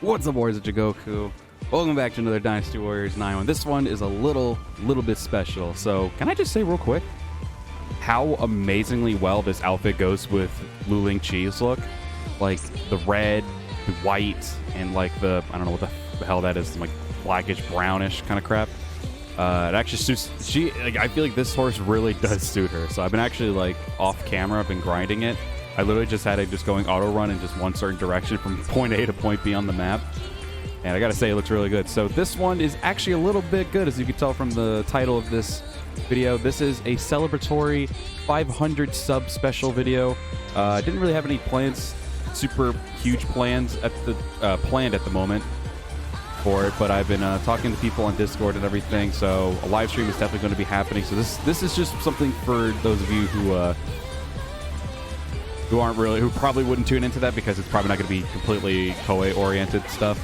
What's up, Warriors of Jigoku? Welcome back to another Dynasty Warriors 9 one. This one is a little bit special. So, can I just say real quick how amazingly well this outfit goes with Lingqi's look? Like, the red, the white, and like the, I don't know what the hell that is, like blackish, brownish kind of crap. It actually suits, I feel like this horse really does suit her. So I've been actually like off camera, I've been grinding it. I literally just had it just going auto run in just one certain direction from point A to point B on the map. And I gotta say, it looks really good. So this one is actually a little bit good, as you can tell from the title of this video. This is a celebratory 500 sub special video. I didn't really have any plans, super huge plans at the planned at the moment for it, but I've been talking to people on Discord and everything. So a live stream is definitely going to be happening. So this is just something for those of you who probably wouldn't tune into that, because it's probably not going to be completely Koei oriented stuff.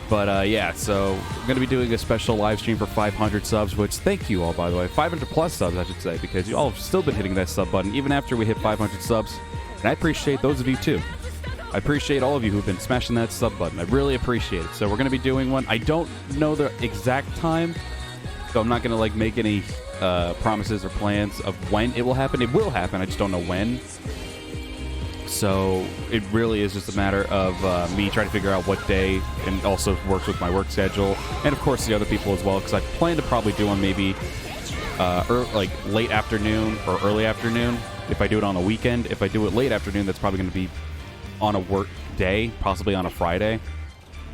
But yeah, so we're going to be doing a special live stream for 500 subs, which thank you all, by the way. 500 plus subs, I should say, because you all have still been hitting that sub button even after we hit 500 subs. And I appreciate those of you too. I appreciate all of you who've been smashing that sub button. I really appreciate it. So we're going to be doing one. I don't know the exact time, so I'm not going to like make any promises or plans of when it will happen. It will happen. I just don't know when. So it really is just a matter of me trying to figure out what day, and also works with my work schedule, and of course the other people as well, because I plan to probably do one maybe like late afternoon or early afternoon if I do it on a weekend. If I do it late afternoon, that's probably going to be on a work day, possibly on a Friday,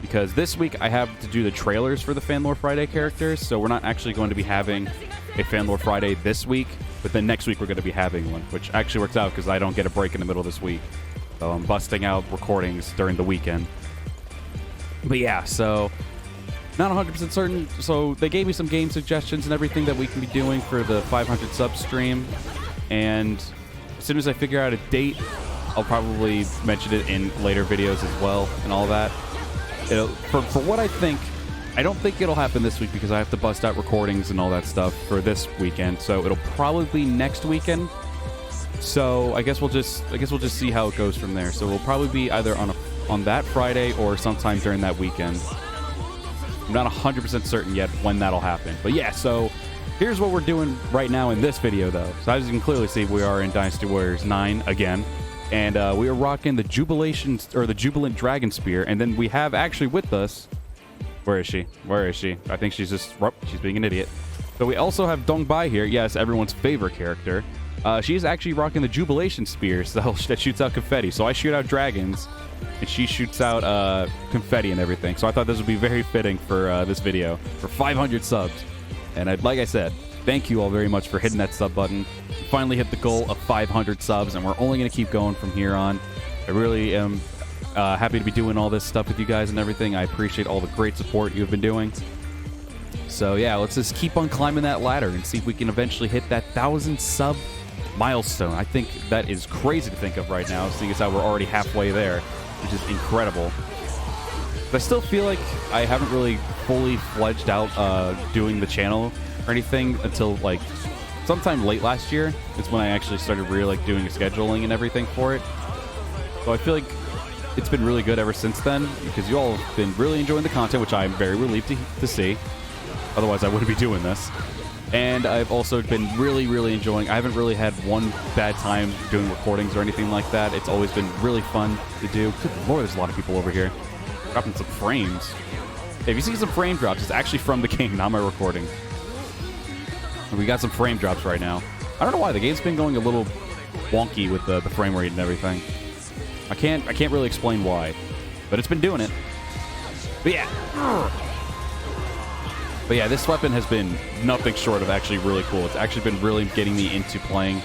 because this week I have to do the trailers for the Fanlore Friday characters, so we're not actually going to be having a Fanlore Friday this week, but then next week we're going to be having one, which actually works out because I don't get a break in the middle of this week. So I'm busting out recordings during the weekend. But yeah, so not 100% certain. So they gave me some game suggestions and everything that we can be doing for the 500 sub stream, and as soon as I figure out a date, I'll probably mention it in later videos as well and all that. For what I think, I don't think it'll happen this week because I have to bust out recordings and all that stuff for this weekend. So it'll probably be next weekend. So I guess we'll just see how it goes from there. So we'll probably be either on that Friday or sometime during that weekend. I'm not 100% certain yet when that'll happen. But yeah, so here's what we're doing right now in this video, though. So as you can clearly see, we are in Dynasty Warriors 9 again. And we are rocking the Jubilation, or the Jubilant Dragon Spear. And then we have actually with us, where is she? Where is she? I think she's just, she's being an idiot. So we also have Dongbai here. Yes, everyone's favorite character. She's actually rocking the Jubilation Spear that shoots out confetti. So I shoot out dragons, and she shoots out confetti and everything. So I thought this would be very fitting for this video for 500 subs. And like I said, thank you all very much for hitting that sub button. We finally hit the goal of 500 subs, and we're only going to keep going from here on. I really am happy to be doing all this stuff with you guys and everything. I appreciate all the great support you've been doing. So yeah, let's just keep on climbing that ladder and see if we can eventually hit that 1,000 sub milestone. I think that is crazy to think of right now, seeing as how we're already halfway there, which is incredible. But I still feel like I haven't really fully fledged out doing the channel or anything until like sometime late last year. It's when I actually started really like doing scheduling and everything for it. So I feel like it's been really good ever since then, because you all have been really enjoying the content, which I'm very relieved to see. Otherwise, I wouldn't be doing this. And I've also been really enjoying. I haven't really had one bad time doing recordings or anything like that. It's always been really fun to do. Good Lord, there's a lot of people over here dropping some frames. Hey, if you see some frame drops, it's actually from the game, not my recording. And we got some frame drops right now. I don't know why the game's been going a little wonky with the frame rate and everything. I can't really explain why, but it's been doing it. But yeah, this weapon has been nothing short of actually really cool. It's actually been really getting me into playing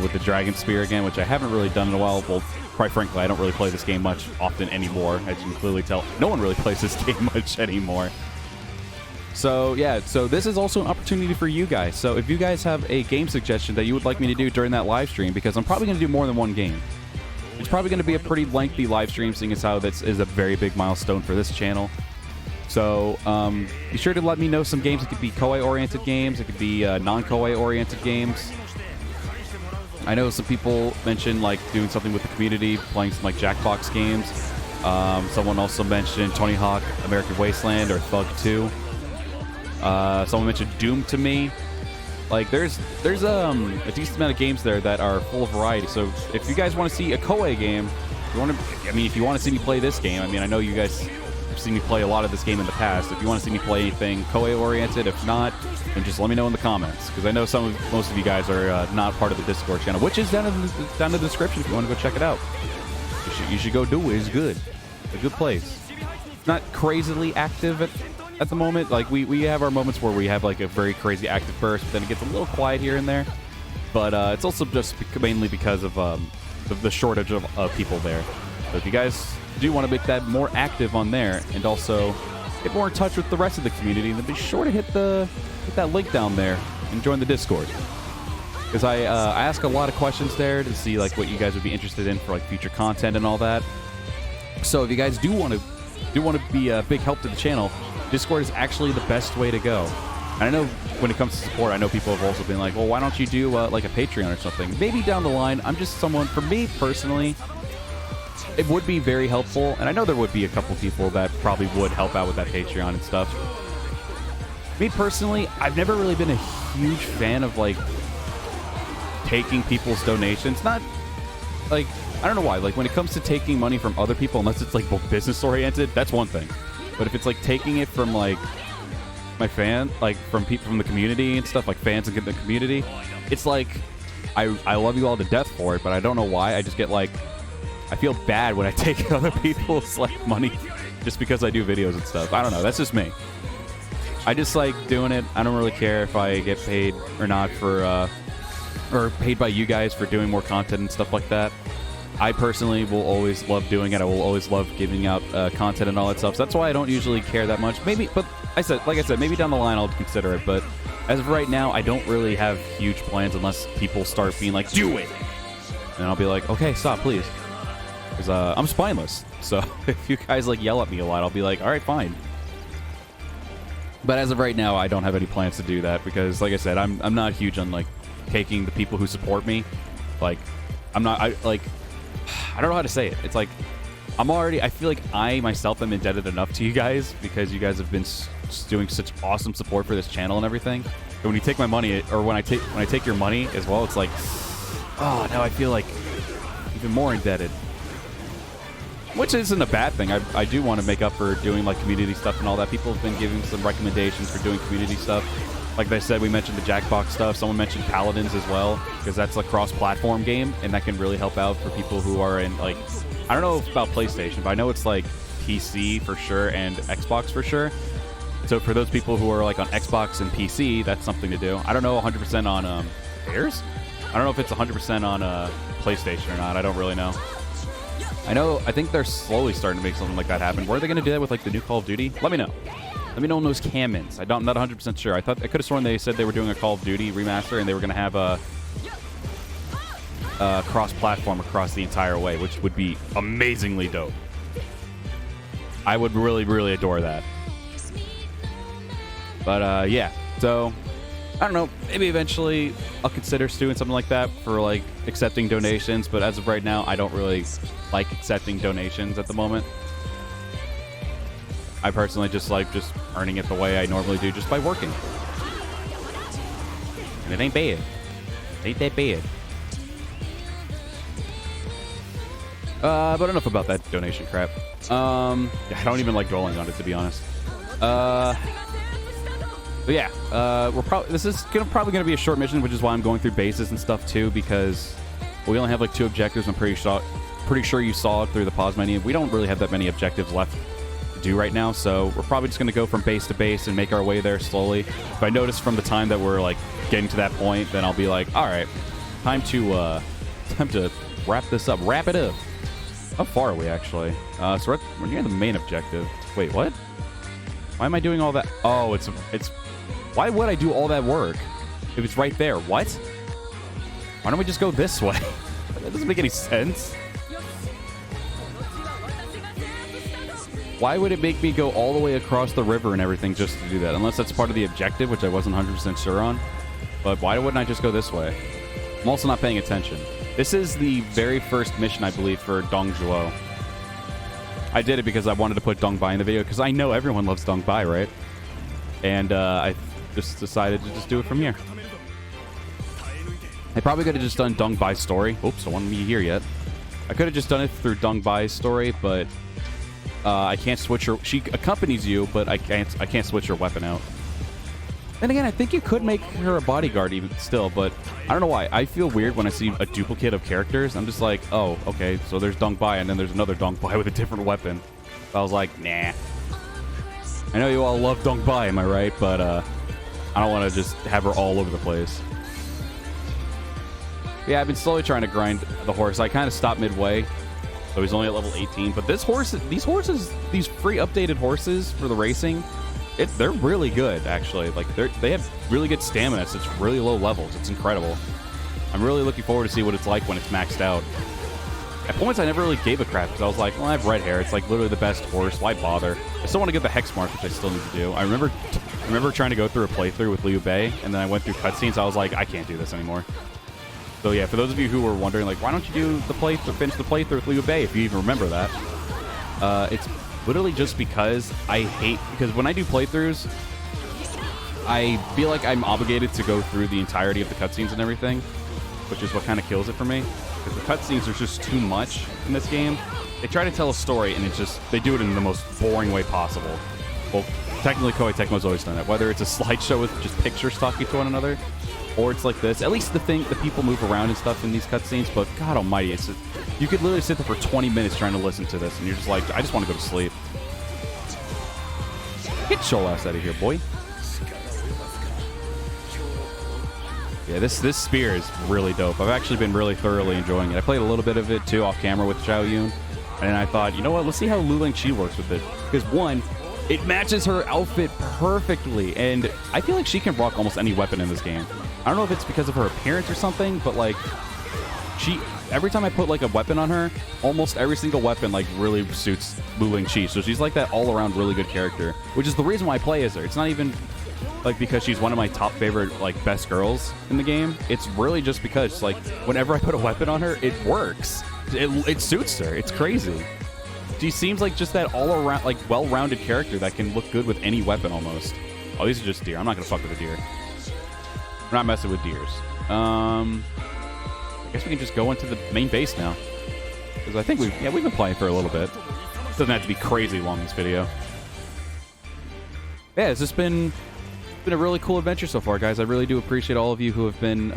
with the Dragon Spear again, which I haven't really done in a while. Well, quite frankly, I don't really play this game much often anymore. As you can clearly tell, no one really plays this game much anymore. So yeah, so this is also an opportunity for you guys. So if you guys have a game suggestion that you would like me to do during that live stream, because I'm probably going to do more than one game. It's probably going to be a pretty lengthy live stream, seeing as how this is a very big milestone for this channel. So be sure to let me know some games. It could be Koei-oriented games. It could be non-Koei-oriented games. I know some people mentioned like doing something with the community, playing some like Jackbox games. Someone also mentioned Tony Hawk American Wasteland or Thug 2. Someone mentioned Doom to me. Like, there's a decent amount of games there that are full of variety. So if you guys want to see a Koei game, if you want to see me play this game, I know you guys have seen me play a lot of this game in the past. If you want to see me play anything Koei oriented, if not, then just let me know in the comments, because I know most of you guys are not part of the Discord channel, which is down in the description if you want to go check it out. You should go do it. It's good. A good place. It's not crazily active at the moment. Like, we have our moments where we have like a very crazy active burst, but then it gets a little quiet here and there. But it's also just mainly because of the shortage of people there. So if you guys do want to make that more active on there and also get more in touch with the rest of the community, then be sure to hit that link down there and join the Discord. Because I ask a lot of questions there to see like what you guys would be interested in for like future content and all that. So if you guys do want to be a big help to the channel, Discord is actually the best way to go. And I know when it comes to support, I know people have also been like, well, why don't you do like a Patreon or something? Maybe down the line. I'm just someone, for me personally, it would be very helpful. And I know there would be a couple people that probably would help out with that Patreon and stuff. Me personally, I've never really been a huge fan of like taking people's donations. Not like, I don't know why. Like, when it comes to taking money from other people, unless it's like business oriented, that's one thing. But if it's like taking it from like my fan, like from people from the community and stuff, like fans in the community, it's like I love you all to death for it, but I don't know why. I just get like, I feel bad when I take other people's like money just because I do videos and stuff. I don't know. That's just me. I just like doing it. I don't really care if I get paid or not for or paid by you guys for doing more content and stuff like that. I personally will always love doing it. I will always love giving out content and all that stuff. So that's why I don't usually care that much. Maybe, but like I said, maybe down the line I'll consider it. But as of right now, I don't really have huge plans unless people start being like, do it. And I'll be like, okay, stop, please. Because I'm spineless. So if you guys like yell at me a lot, I'll be like, all right, fine. But as of right now, I don't have any plans to do that because, like I said, I'm not huge on like taking the people who support me. Like, I don't know how to say it. It's like, I feel like I myself am indebted enough to you guys because you guys have been doing such awesome support for this channel and everything. But when you take my money, or when I take your money as well, it's like, oh, now I feel like even more indebted. Which isn't a bad thing. I do want to make up for doing like community stuff and all that. People have been giving some recommendations for doing community stuff. Like I said, we mentioned the Jackbox stuff. Someone mentioned Paladins as well, because that's a cross-platform game, and that can really help out for people who are in, like, I don't know about PlayStation, but I know it's like PC for sure and Xbox for sure. So for those people who are like on Xbox and PC, that's something to do. I don't know 100% on Airs? I don't know if it's 100% on PlayStation or not. I don't really know. I think they're slowly starting to make something like that happen. Were they going to do that with like the new Call of Duty? Let me know. Let me know on those comments. I'm not 100% sure. I could have sworn they said they were doing a Call of Duty remaster and they were going to have a cross-platform across the entire way, which would be amazingly dope. I would really, really adore that. But yeah, so I don't know. Maybe eventually I'll consider doing something like that for like accepting donations. But as of right now, I don't really like accepting donations at the moment. I personally just like earning it the way I normally do, just by working. And it ain't bad. It ain't that bad. But enough about that donation crap. I don't even like dwelling on it, to be honest. But yeah, this is probably gonna be a short mission, which is why I'm going through bases and stuff too, because we only have like 2 objectives. I'm pretty sure you saw it through the pause menu. We don't really have that many objectives left do right now, so we're probably just going to go from base to base and make our way there slowly. If I notice from the time that we're like getting to that point, then I'll be like, all right, time to wrap this up. Wrap it up. How far are we actually? So we're near the main objective. Wait, what? Why am I doing all that? Oh, it's why would I do all that work if it's right there? What? Why don't we just go this way? That doesn't make any sense. Why would it make me go all the way across the river and everything just to do that? Unless that's part of the objective, which I wasn't 100% sure on. But why wouldn't I just go this way? I'm also not paying attention. This is the very first mission, I believe, for Dongzhuo. I did it because I wanted to put Dong Bai in the video because I know everyone loves Dong Bai, right? And I just decided to just do it from here. I probably could have just done Dong Bai's story. Oops, I wasn't here yet. I could have just done it through Dong Bai's story, but I can't switch her. She accompanies you, but I can't switch her weapon out. And again, I think you could make her a bodyguard even still, but I don't know why. I feel weird when I see a duplicate of characters. I'm just like, oh, okay, so there's Dong Bai, and then there's another Dong Bai with a different weapon. So I was like, nah. I know you all love Dong Bai, am I right? But I don't want to just have her all over the place. Yeah, I've been slowly trying to grind the horse. I kind of stopped midway, so he's only at level 18. But these free updated horses for the racing, they're really good, actually. Like, they have really good stamina. It's really low levels. It's incredible. I'm really looking forward to see what it's like when it's maxed out. At points, I never really gave a crap because I was like, well, I have red hair. It's like literally the best horse. Why bother? I still want to get the hex mark, which I still need to do. I remember trying to go through a playthrough with Liu Bei, and then I went through cutscenes. I was like, I can't do this anymore. So yeah, for those of you who were wondering, like, why don't you do the playthrough, finish the playthrough with Liu Bei, if you even remember that? It's literally just because because when I do playthroughs, I feel like I'm obligated to go through the entirety of the cutscenes and everything, which is what kind of kills it for me. Because the cutscenes are just too much in this game. They try to tell a story, and they do it in the most boring way possible. Well, technically, Koei Tecmo's always done it. Whether it's a slideshow with just pictures talking to one another, or it's like this. At least the people move around and stuff in these cutscenes, but God almighty, you could literally sit there for 20 minutes trying to listen to this, and you're just like, I just want to go to sleep. Get your ass out of here, boy. Yeah, this spear is really dope. I've actually been really thoroughly enjoying it. I played a little bit of it, too, off camera with Zhao Yun, and I thought, you know what, let's see how Lu Lingqi works with it. Because, one, it matches her outfit perfectly, and I feel like she can rock almost any weapon in this game. I don't know if it's because of her appearance or something, but like, every time I put like a weapon on her, almost every single weapon like really suits Lu Lingqi. So she's like that all-around really good character, which is the reason why I play as her. It's not even like because she's one of my top favorite like best girls in the game. It's really just because like whenever I put a weapon on her, it works. It suits her. It's crazy. She seems like just that all-around like well-rounded character that can look good with any weapon almost. Oh, these are just deer. I'm not gonna fuck with a deer. We're not messing with deers. I guess we can just go into the main base now. Because I think we've been playing for a little bit. It doesn't have to be crazy long, this video. Yeah, it's just been a really cool adventure so far, guys. I really do appreciate all of you who have been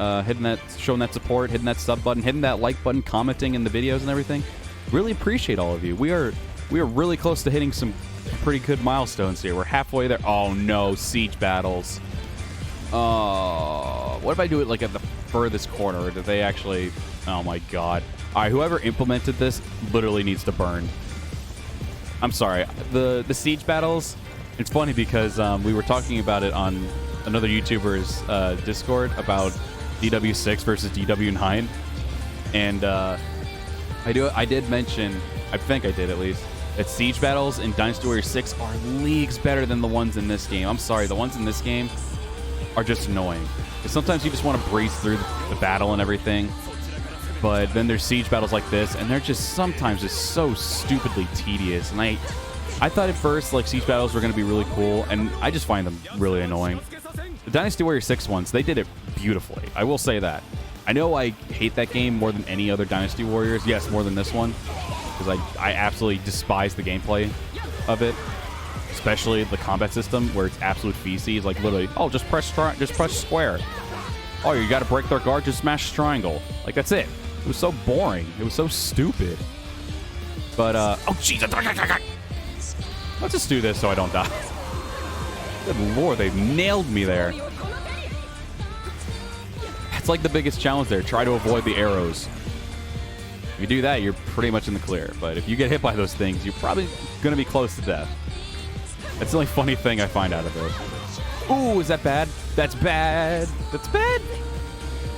showing that support, hitting that sub button, hitting that like button, commenting in the videos and everything. Really appreciate all of you. We are really close to hitting some pretty good milestones here. We're halfway there. Oh no, siege battles. What if I do it like at the furthest corner? Or do they actually... Oh my god. Alright, whoever implemented this literally needs to burn. I'm sorry. The siege battles, it's funny because we were talking about it on another YouTuber's Discord about DW6 versus DW9. And I did mention, I think I did at least, that siege battles in Dynasty Warriors 6 are leagues better than the ones in this game. I'm sorry, the ones in this game are just annoying. Sometimes you just want to breeze through the battle and everything, but then there's siege battles like this, and they're just sometimes just so stupidly tedious. And I thought at first like siege battles were going to be really cool, and I just find them really annoying. The Dynasty Warriors 6 ones, they did it beautifully. I will say that. I know I hate that game more than any other Dynasty Warriors. Yes, more than this one, because I absolutely despise the gameplay of it. Especially the combat system where it's absolute feces, like literally, oh, just press square. Oh, you got to break their guard, just smash triangle. Like that's it. It was so boring. It was so stupid. But oh jeez, let's just do this so I don't die. Good lord, they nailed me there. It's like the biggest challenge there. Try to avoid the arrows. If you do that, you're pretty much in the clear. But if you get hit by those things, you're probably gonna be close to death. That's the only funny thing I find out of it. Ooh, is that bad? That's bad. That's bad.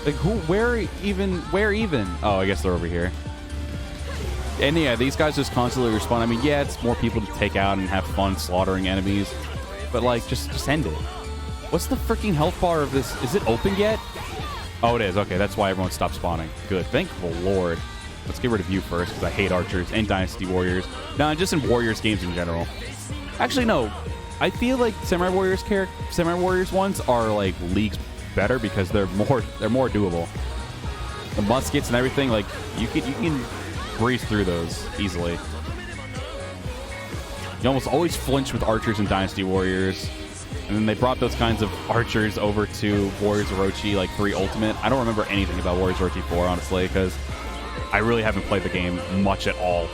Like, where even? Oh, I guess they're over here. And yeah, these guys just constantly respawn. I mean, yeah, it's more people to take out and have fun slaughtering enemies. But, like, just end it. What's the freaking health bar of this? Is it open yet? Oh, it is. Okay, that's why everyone stopped spawning. Good. Thank the Lord. let's get rid of you first because I hate archers and Dynasty Warriors. No, just in Warriors games in general. Actually, no. I feel like Samurai Warriors ones are like leagues better because they're more doable. The muskets and everything, like you can breeze through those easily. You almost always flinch with archers and Dynasty Warriors. And then they brought those kinds of archers over to Warriors Orochi, like 3 Ultimate. I don't remember anything about Warriors Orochi 4, honestly, because I really haven't played the game much at all.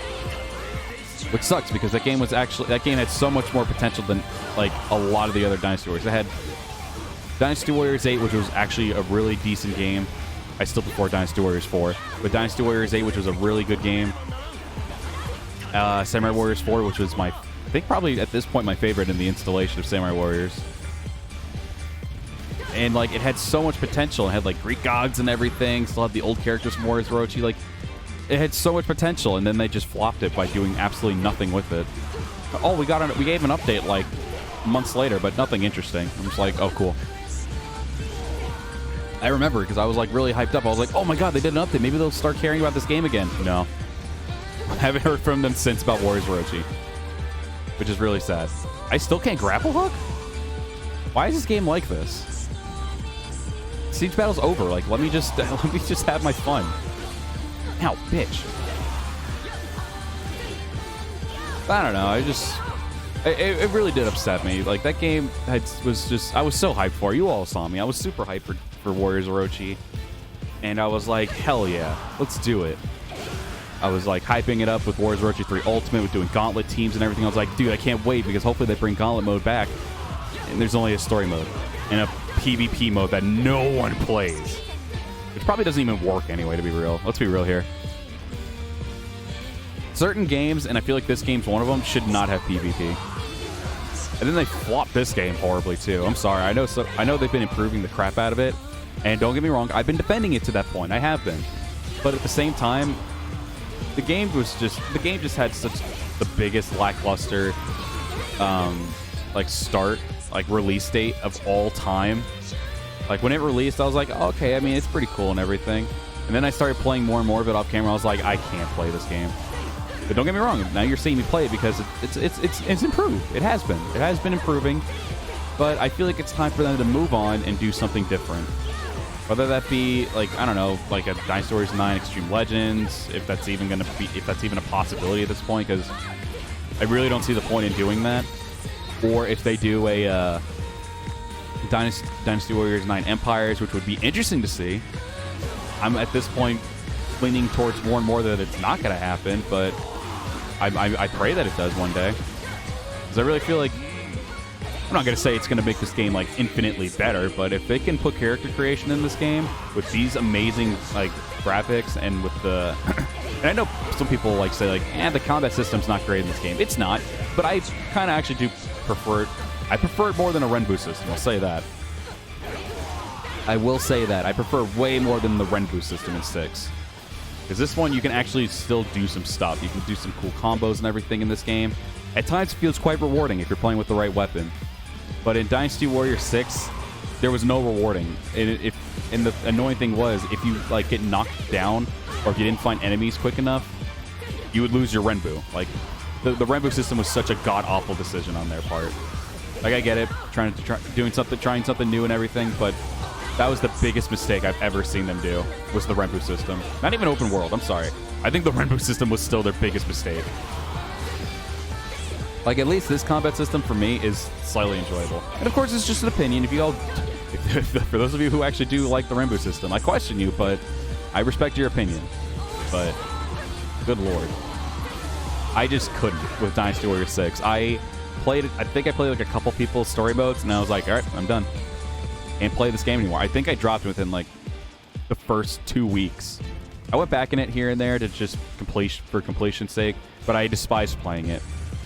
Which sucks, because that game had so much more potential than, like, a lot of the other Dynasty Warriors. It had Dynasty Warriors 8, which was actually a really decent game. I still prefer Dynasty Warriors 4. But Dynasty Warriors 8, which was a really good game. Samurai Warriors 4, which was I think probably at this point my favorite in the installation of Samurai Warriors. And like it had so much potential. It had like Greek gods and everything. Still had the old characters from Warriors Orochi. Like it had so much potential, and then they just flopped it by doing absolutely nothing with it. Oh, we gave an update like months later, but nothing interesting. I'm just like, oh cool. I remember because I was like really hyped up. I was like, oh my god, they did an update. Maybe they'll start caring about this game again. No. I haven't heard from them since about Warriors Orochi. Which is really sad. I still can't grapple hook? Why is this game like this? Siege battle's over. Like, let me just have my fun. Ow, bitch. I don't know. It really did upset me. Like, that game I was so hyped for it. You all saw me. I was super hyped for Warriors Orochi. And I was like, hell yeah, let's do it. I was like hyping it up with Warriors Orochi 3 Ultimate, with doing gauntlet teams and everything. I was like, dude, I can't wait because hopefully they bring gauntlet mode back. And there's only a story mode and a PvP mode that no one plays. Which probably doesn't even work anyway, to be real. Let's be real here. Certain games, and I feel like this game's one of them, should not have PvP. And then they flopped this game horribly too. I'm sorry. I know they've been improving the crap out of it. And don't get me wrong, I've been defending it to that point. I have been. But at the same time, the game just had such the biggest lackluster release date of all time. Like when it released, I was like, oh, okay, I mean it's pretty cool and everything. And then I started playing more and more of it off camera. I was like, I can't play this game. But don't get me wrong, now you're seeing me play it because it's improved. It has been improving. But I feel like it's time for them to move on and do something different. Whether that be like, I don't know, like a Dynasty Warriors 9 Extreme Legends, if that's even a possibility at this point, because I really don't see the point in doing that. Or if they do a Dynasty Warriors 9 Empires, which would be interesting to see. I'm at this point leaning towards more and more that it's not going to happen, but I pray that it does one day. Because I really feel like, I'm not going to say it's going to make this game like infinitely better, but if they can put character creation in this game with these amazing like graphics and with the and I know some people like say like, the combat system's not great in this game. It's not, but I kind of actually do prefer it. I prefer it more than a Renbu system. I'll say that. I will say that. I prefer way more than the Renbu system in 6. Because this one, you can actually still do some stuff. You can do some cool combos and everything in this game. At times, it feels quite rewarding if you're playing with the right weapon. But in Dynasty Warriors 6, there was no rewarding. And the annoying thing was, if you like get knocked down, or if you didn't find enemies quick enough, you would lose your Renbu. Like, the Renbu system was such a god-awful decision on their part. Like, I get it, trying something new and everything, but that was the biggest mistake I've ever seen them do, was the Renbu system. Not even open world, I'm sorry. I think the Renbu system was still their biggest mistake. Like, at least this combat system, for me, is slightly enjoyable. And of course, it's just an opinion. For those of you who actually do like the Renbu system, I question you, but I respect your opinion. But, good lord. I just couldn't with Dynasty Warriors 6. I think I played like a couple people's story modes, and I was like, alright, I'm done. Can't play this game anymore. I think I dropped within like the first 2 weeks. I went back in it here and there to just for completion's sake, but I despised playing it.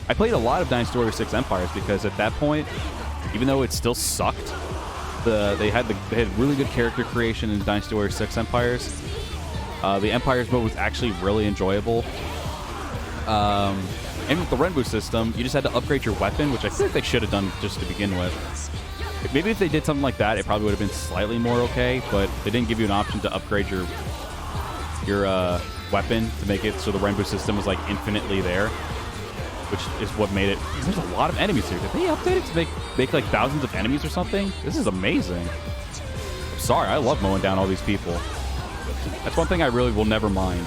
I played a lot of Dynasty Warriors 6 Empires because at that point, even though it still sucked, they had really good character creation in Dynasty Warriors 6 Empires. The Empires mode was actually really enjoyable. And with the Renbu system, you just had to upgrade your weapon, which I think they should have done just to begin with. Maybe if they did something like that, it probably would have been slightly more okay, but they didn't give you an option to upgrade your weapon to make it so the rainbow system is like infinitely there, which is what made it. There's a lot of enemies here. Did they update it to make like thousands of enemies or something? This is amazing. I'm sorry, I love mowing down all these people. That's one thing I really will never mind.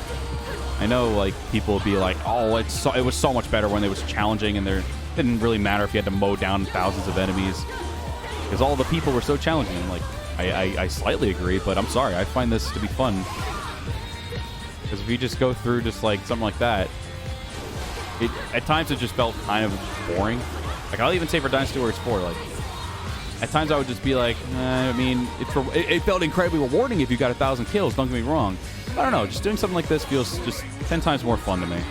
I know like people will be like, oh, it was so much better when it was challenging and there didn't really matter if you had to mow down thousands of enemies because all the people were so challenging. And like I slightly agree, but I'm sorry, I find this to be fun because if you just go through just like something like that, at times it just felt kind of boring. Like I'll even say for Dynasty Warriors 4, like at times I would just be like, I mean, it felt incredibly rewarding if you got 1,000 kills. Don't get me wrong. I don't know. Just doing something like this feels just 10 times more fun to me.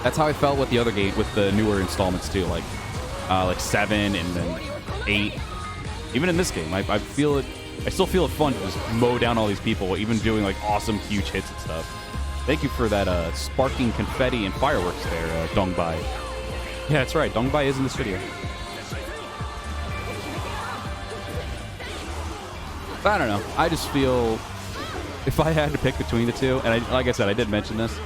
That's how I felt with the other game, with the newer installments too, like 7 and then 8. Even in this game, I feel it. I still feel it fun to just mow down all these people, even doing like awesome, huge hits and stuff. Thank you for that sparking confetti and fireworks there, Dongbai. Yeah, that's right. Dongbai is in this video. I don't know. I just feel if I had to pick between the two, and like I said, I did mention this,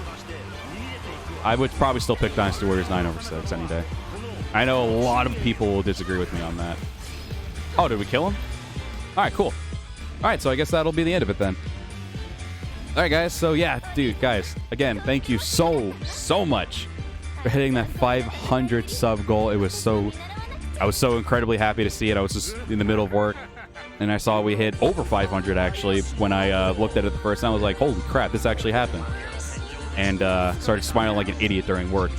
I would probably still pick Dynasty Warriors 9 over 6 any day. I know a lot of people will disagree with me on that. Oh, did we kill him? All right, cool. All right, so I guess that'll be the end of it then. All right, guys. So yeah, dude, guys, again, thank you so much for hitting that 500 sub goal. I was so incredibly happy to see it. I was just in the middle of work, and I saw we hit over 500 actually. When I looked at it the first time, I was like, holy crap, this actually happened. And started smiling like an idiot during work.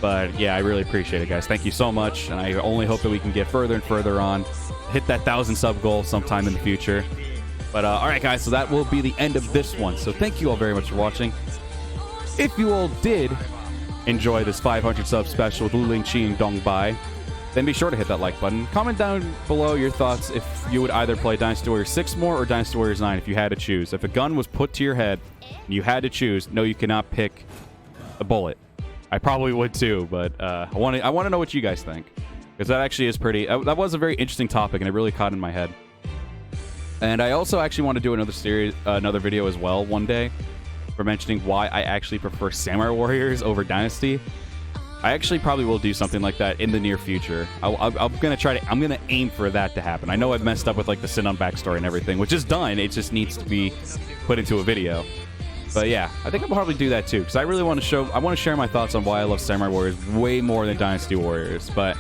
But yeah, I really appreciate it, guys. Thank you so much, and I only hope that we can get further and further on, hit that 1,000 sub goal sometime in the future. But all right, guys, so that will be the end of this one. So thank you all very much for watching. If you all did enjoy this 500 sub special with Lingqi and Dongbai, then be sure to hit that like button. Comment down below your thoughts if you would either play Dynasty Warriors 6 more or Dynasty Warriors 9 if you had to choose. If a gun was put to your head and you had to choose, no, you cannot pick a bullet. I probably would too, but I want to know what you guys think, because that actually is pretty. That was a very interesting topic, and it really caught in my head. And I also actually want to do another video as well one day for mentioning why I actually prefer Samurai Warriors over Dynasty. I actually probably will do something like that in the near future. I'm gonna aim for that to happen. I know I've messed up with like the Sinon backstory and everything, which is done. It just needs to be put into a video. But yeah, I think I'll probably do that too, because I really want to share my thoughts on why I love Samurai Warriors way more than Dynasty Warriors. But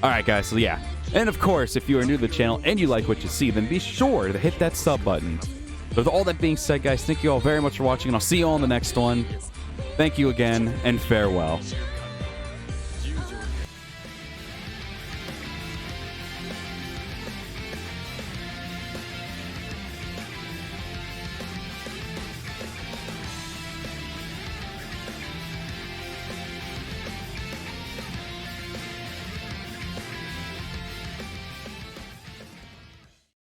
all right, guys. So yeah. And of course, if you are new to the channel and you like what you see, then be sure to hit that sub button. So with all that being said, guys, thank you all very much for watching, and I'll see you all in the next one. Thank you again, and farewell.